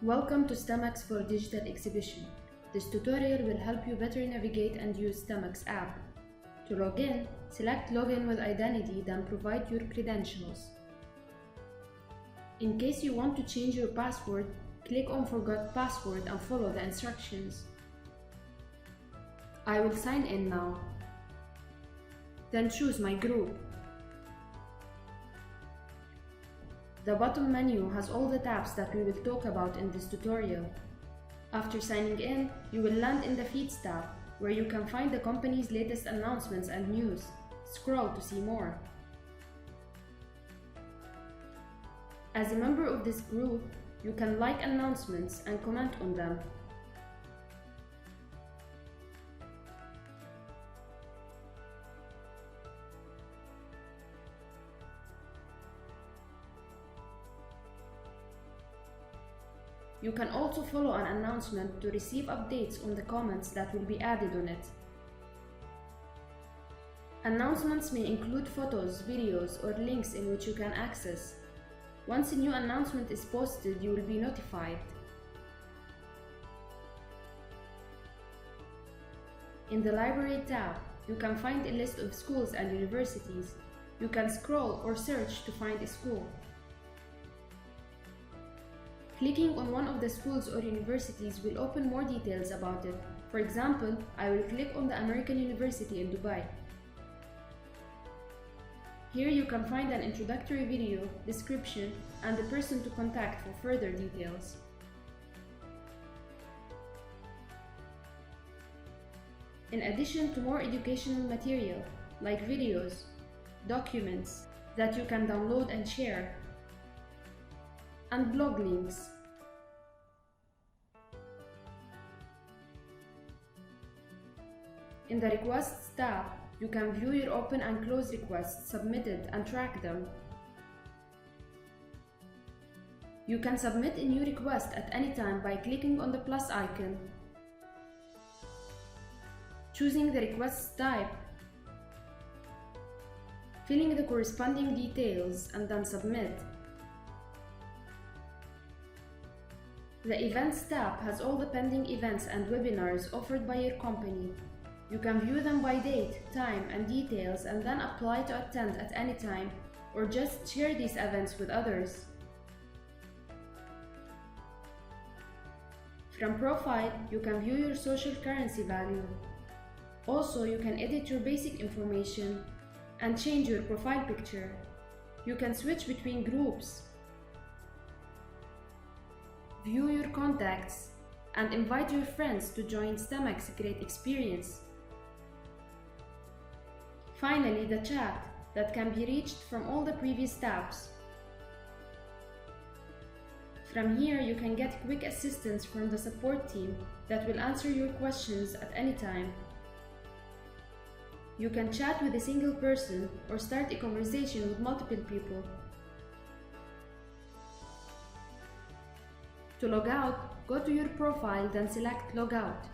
Welcome to StemeXe for Digital Exhibition. This tutorial will help you better navigate and use StemeXe app. To log in, select Login with Identity, then provide your credentials. In case you want to change your password, click on Forgot Password and follow the instructions. I will sign in now. Then choose My Group. The bottom menu has all the tabs that we will talk about in this tutorial. After signing in, you will land in the Feeds tab, where you can find the company's latest announcements and news. Scroll to see more. As a member of this group, you can like announcements and comment on them. You can also follow an announcement to receive updates on the comments that will be added on it. Announcements may include photos, videos, or links in which you can access. Once a new announcement is posted, you will be notified. In the Library tab, you can find a list of schools and universities. You can scroll or search to find a school. Clicking on one of the schools or universities will open more details about it. For example, I will click on the American University in Dubai. Here you can find an introductory video, description, and the person to contact for further details. In addition to more educational material, like videos, documents that you can download and share, and blog links. In the Requests tab, you can view your open and closed requests submitted and track them. You can submit a new request at any time by clicking on the plus icon, choosing the request type, filling the corresponding details, and then submit. The Events tab has all the pending events and webinars offered by your company. You can view them by date, time, and details, and then apply to attend at any time, or just share these events with others. From Profile, you can view your social currency value. Also, you can edit your basic information and change your profile picture. You can switch between groups, view your contacts, and invite your friends to join StemeXe Great Experience. Finally, the chat that can be reached from all the previous tabs. From here, you can get quick assistance from the support team that will answer your questions at any time. You can chat with a single person or start a conversation with multiple people. To log out, go to your profile, then select Log Out.